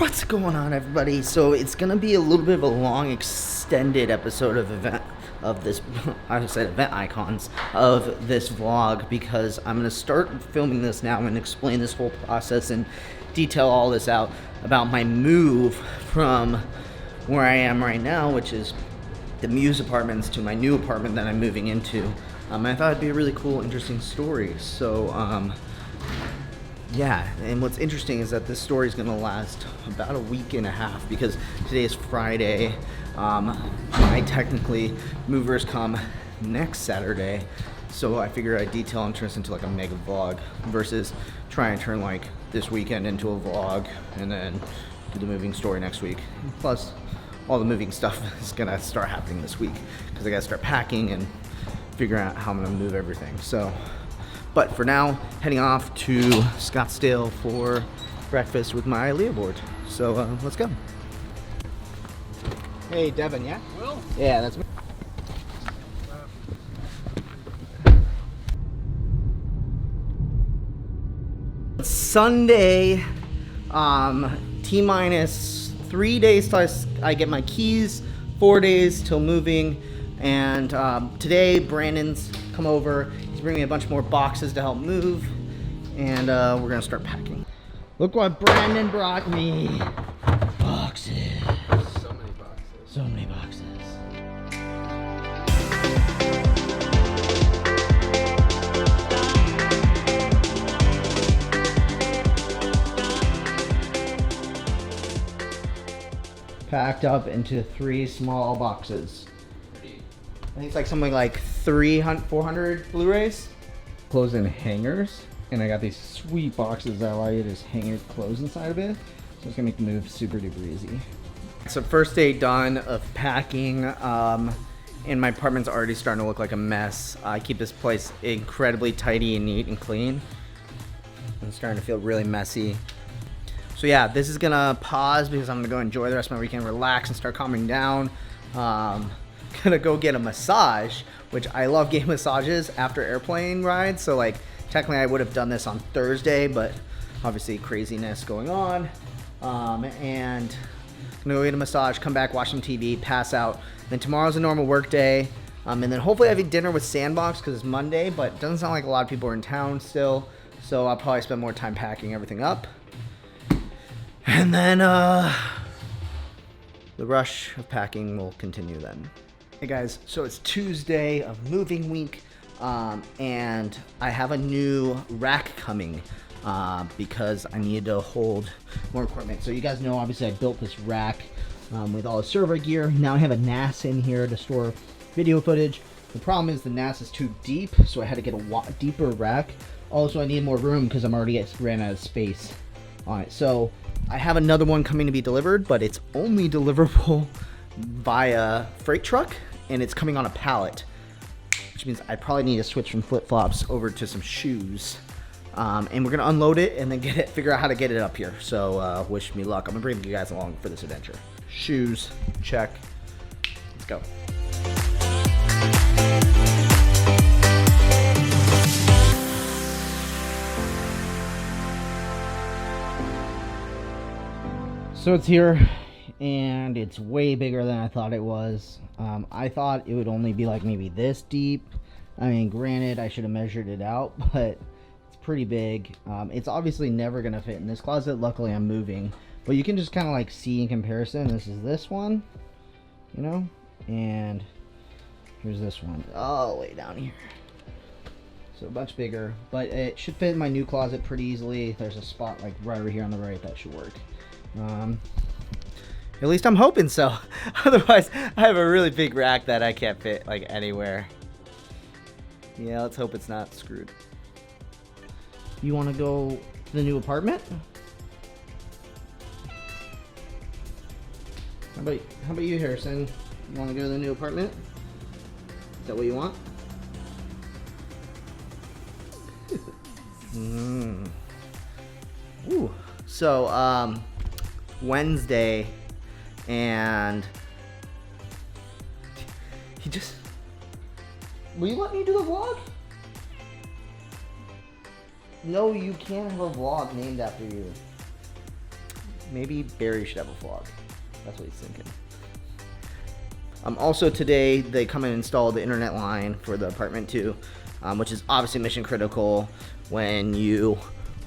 What's going on, everybody? So it's gonna be a little bit of a long, extended episode of this. I said event icons of this vlog because I'm gonna start filming this now and explain this whole process and detail all this out about my move from where I am right now, which is the Muse Apartments, to my new apartment that I'm moving into. I thought it'd be a really cool, interesting story. So yeah, and what's interesting is that this story is going to last about a week and a half because today is Friday. Technically, movers come next Saturday, so I figure I'd detail and turn this into like a mega vlog versus try and turn like this weekend into a vlog and then do the moving story next week. Plus, all the moving stuff is going to start happening this week because I got to start packing and figuring out how I'm going to move everything. But for now, heading off to Scottsdale for breakfast with my Leah board. So let's go. Hey, Devin, yeah? Will? Yeah, that's me. It's Sunday, T-minus 3 days till I get my keys, 4 days till moving. And today, Brandon's come over. He's bringing me a bunch more boxes to help move. And we're gonna start packing. Look what Brandon brought me. Boxes. So many boxes. So many boxes. Packed up into 3 small boxes. I think it's like something like 400 Blu-rays. Clothes in hangers, and I got these sweet boxes that allow you to just hang your clothes inside of it. So it's gonna make the move super duper easy. So first day done of packing, and my apartment's already starting to look like a mess. I keep this place incredibly tidy and neat and clean. It's starting to feel really messy. So yeah, this is gonna pause because I'm gonna go enjoy the rest of my weekend, relax and start calming down. Gonna go get a massage, which I love getting massages after airplane rides. So like technically I would have done this on Thursday, but obviously craziness going on. And gonna go get a massage, come back, watch some TV, pass out. Then tomorrow's a normal work day. And then hopefully I have dinner with Sandbox because it's Monday, but it doesn't sound like a lot of people are in town still. So I'll probably spend more time packing everything up. And then the rush of packing will continue then. Hey guys, so it's Tuesday of moving week, and I have a new rack coming because I needed to hold more equipment. So you guys know, obviously I built this rack with all the server gear. Now I have a NAS in here to store video footage. The problem is the NAS is too deep, so I had to get a deeper rack. Also, I need more room because I'm already ran out of space on it. So I have another one coming to be delivered, but it's only deliverable via freight truck, and it's coming on a pallet, which means I probably need to switch from flip-flops over to some shoes. And we're gonna unload it and then figure out how to get it up here. So wish me luck. I'm gonna bring you guys along for this adventure. Shoes, check. Let's go. So it's here, and it's way bigger than I thought it was. I thought it would only be like maybe this deep. I mean, granted, I should have measured it out, but it's pretty big. It's obviously never going to fit in this closet. Luckily, I'm moving. But you can just kind of like see in comparison. This is this one, you know, and here's this one all the way down here. So much bigger, but it should fit in my new closet pretty easily. There's a spot like right over here on the right that should work. At least I'm hoping so. Otherwise, I have a really big rack that I can't fit like anywhere. Yeah, let's hope it's not screwed. You want to go to the new apartment? How about you, Harrison? You want to go to the new apartment? Is that what you want? Ooh. So, Wednesday, and he just... Will you let me do the vlog? No, you can't have a vlog named after you. maybe Barry should have a vlog. That's what he's thinking. Also today, they come and install the internet line for the apartment too, which is obviously mission critical when you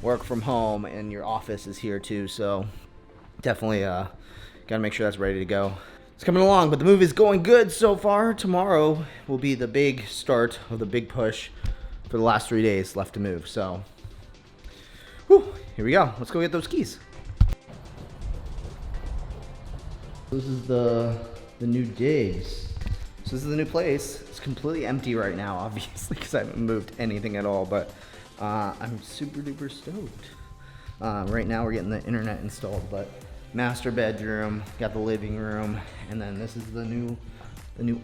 work from home and your office is here too. So definitely gotta make sure that's ready to go. It's coming along, but the move is going good so far. Tomorrow will be the big start of the big push for the last 3 days left to move. So, whew, here we go. Let's go get those keys. This is the new digs. So this is the new place. It's completely empty right now, obviously, because I haven't moved anything at all, but I'm super duper stoked. Right now we're getting the internet installed, but master bedroom, got the living room, and then this is the new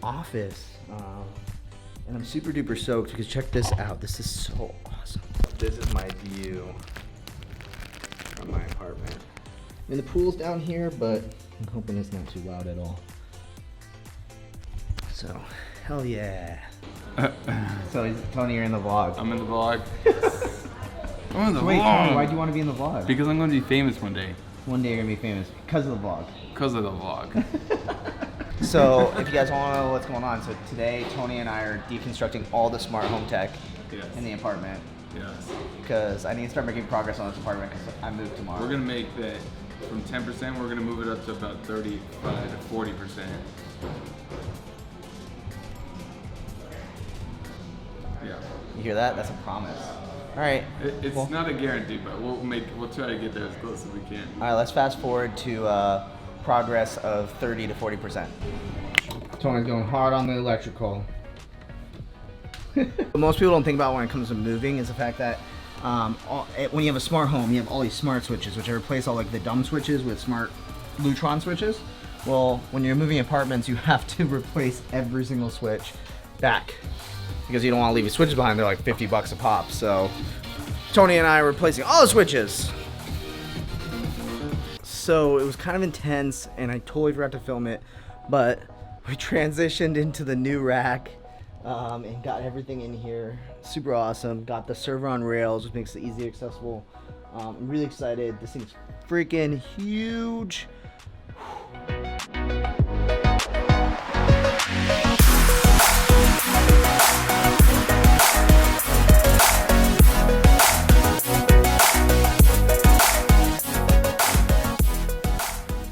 office. And I'm super duper stoked because check this out. This is so awesome. This is my view from my apartment. I mean, the pool's down here, but I'm hoping it's not too loud at all. So, hell yeah. So, Tony, you're in the vlog. I'm in the vlog. I'm in the Wait, vlog. Tony, why do you want to be in the vlog? Because I'm going to be famous one day. One day you're going to be famous because of the vlog. Because of the vlog. So, if you guys want to know what's going on, so today Tony and I are deconstructing all the smart home tech in the apartment. Yes. Because I need to start making progress on this apartment because I move tomorrow. We're going to make that from 10%, we're going to move it up to about 35 to 40%. Yeah. You hear that? That's a promise. All right. It's not a guarantee, but we'll try to get there as close as we can. All right, let's fast forward to progress of 30 to 40%. Tony's going hard on the electrical. What most people don't think about when it comes to moving is the fact that when you have a smart home, you have all these smart switches, which replace all like the dumb switches with smart Lutron switches. Well, when you're moving apartments, you have to replace every single switch back because you don't want to leave your switches behind. They're like $50 a pop. So Tony and I are replacing all the switches. So it was kind of intense, and I totally forgot to film it, but we transitioned into the new rack. And got everything in here. Super awesome. Got the server on rails, which makes it easy accessible. I'm really excited. This thing's freaking huge.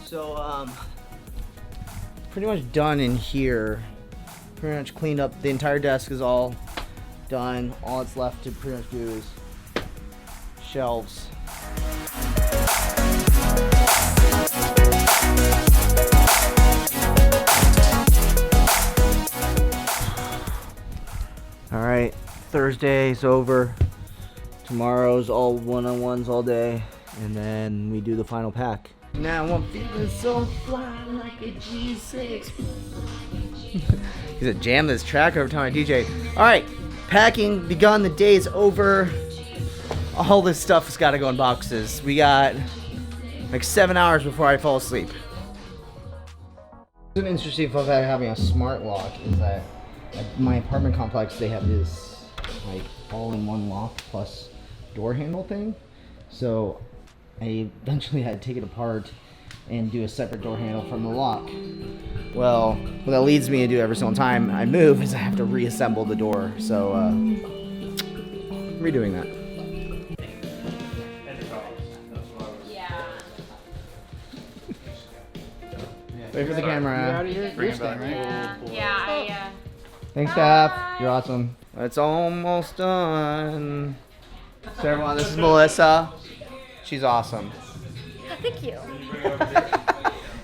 So, pretty much done in here. Pretty much cleaned up. The entire desk is all done. All that's left to pretty much do is shelves. All right, Thursday's over. Tomorrow's all one-on-ones all day, and then we do the final pack. Now I'm feeling so fly like a G6. He said, jam this track every time I DJ. All right, packing begun. The day is over. All this stuff has got to go in boxes. We got like 7 hours before I fall asleep. An interesting fun fact having a smart lock is that at my apartment complex, they have this like all-in-one lock plus door handle thing. So I eventually had to take it apart and do a separate door handle from the lock. Well, what that leads me to do every single time I move is I have to reassemble the door. So, redoing that. Yeah. Wait for the camera. Yeah. Thanks, staff. You're awesome. It's almost done. So everyone, this is Melissa. She's awesome. Thank you.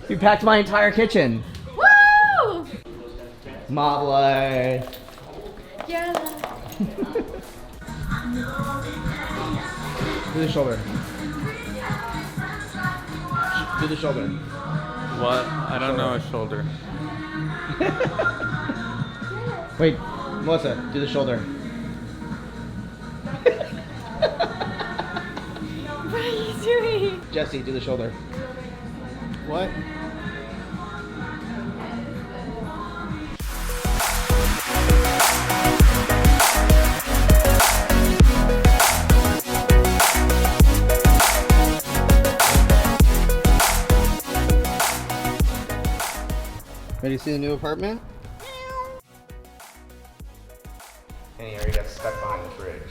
You packed my entire kitchen. Woo! Mob life. Yeah. Do the shoulder. Do the shoulder. What? I don't know a shoulder. Wait, Melissa, do the shoulder. What are you doing? Jesse, do the shoulder. What? Ready to see the new apartment? And he already got stuck behind the fridge.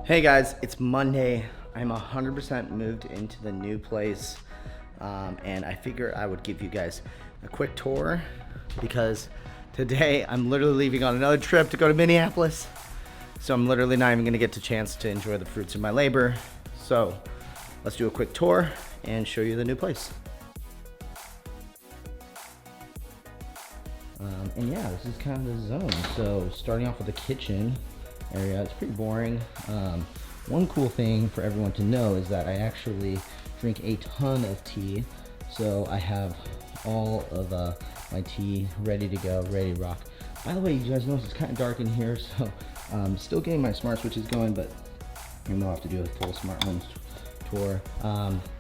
Hey guys, it's Monday. I'm 100% moved into the new place. And I figure I would give you guys a quick tour because today I'm literally leaving on another trip to go to Minneapolis. So I'm literally not even gonna get the chance to enjoy the fruits of my labor. So let's do a quick tour and show you the new place. And yeah, this is kind of the zone. So starting off with the kitchen area, it's pretty boring. One cool thing for everyone to know is that I actually drink a ton of tea. So I have all of my tea ready to go, ready to rock. By the way, you guys notice it's kind of dark in here, so still getting my smart switches going, but I'm gonna have to do a full smart home tour.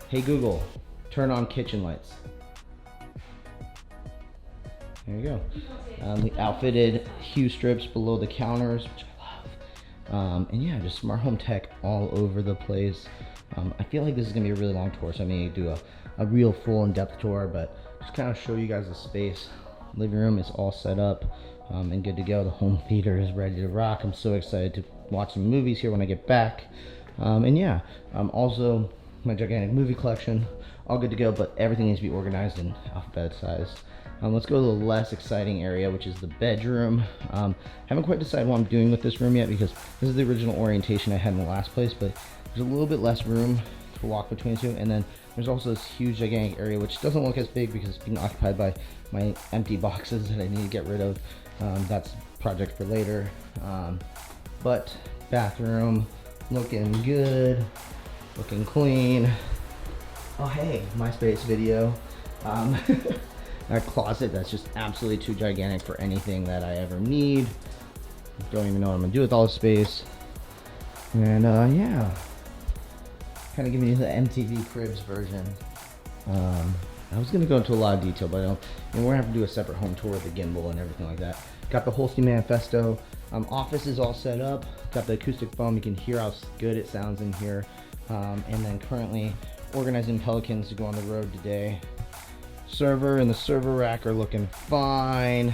Hey Google, turn on kitchen lights. There you go. The outfitted hue strips below the counters, which I love. And yeah, just smart home tech all over the place. I feel like this is gonna be a really long tour, so I'm gonna do a real full in-depth tour, but just kind of show you guys the space. Living room is all set up and good to go. The home theater is ready to rock. I'm so excited to watch some movies here when I get back. And yeah, also my gigantic movie collection, all good to go, but everything needs to be organized in alphabet size. Let's go to the less exciting area, which is the bedroom. Haven't quite decided what I'm doing with this room yet because this is the original orientation I had in the last place, but there's a little bit less room to walk between the two. And then there's also this huge gigantic area, which doesn't look as big because it's being occupied by my empty boxes that I need to get rid of. That's a project for later. But bathroom, looking good, looking clean. Oh hey, MySpace video. A closet that's just absolutely too gigantic for anything that I ever need. Don't even know what I'm gonna do with all the space. And yeah, kind of giving you the MTV Cribs version. I was gonna go into a lot of detail, but I don't. We're gonna have to do a separate home tour with the gimbal and everything like that. Got the Holstein Manifesto. Office is all set up. Got the acoustic foam. You can hear how good it sounds in here. And then currently organizing Pelicans to go on the road today. Server and the server rack are looking fine.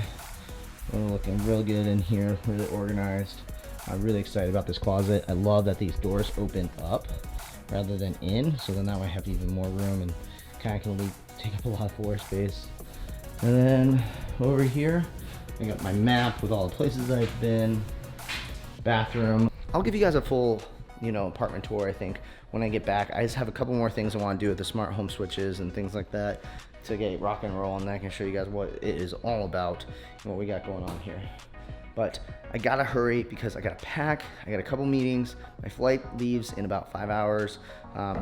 We're looking real good in here, really organized. I'm really excited about this closet. I love that these doors open up rather than in, so then now I have even more room and kind of can take up a lot of floor space. And then over here, I got my map with all the places I've been. Bathroom. I'll give you guys a full, apartment tour, I think, when I get back. I just have a couple more things I want to do with the smart home switches and things like that to get rock and roll, and then I can show you guys what it is all about and what we got going on here. But I gotta hurry because I gotta pack. I got a couple meetings. My flight leaves in about 5 hours,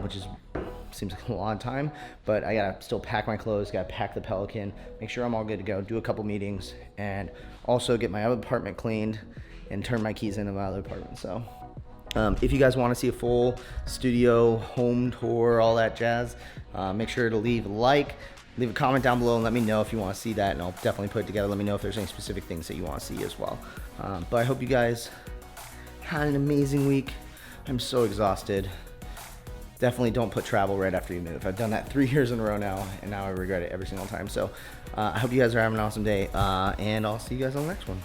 which seems like a long time, but I gotta still pack my clothes, gotta pack the Pelican, make sure I'm all good to go, do a couple meetings, and also get my other apartment cleaned and turn my keys into my other apartment. So if you guys want to see a full studio home tour, all that jazz, make sure to leave a comment down below and let me know if you want to see that, and I'll definitely put it together. Let me know if there's any specific things that you want to see as well. But I hope you guys had an amazing week. I'm so exhausted. Definitely don't put travel right after you move. I've done that 3 years in a row now, and now I regret it every single time. So I hope you guys are having an awesome day, and I'll see you guys on the next one.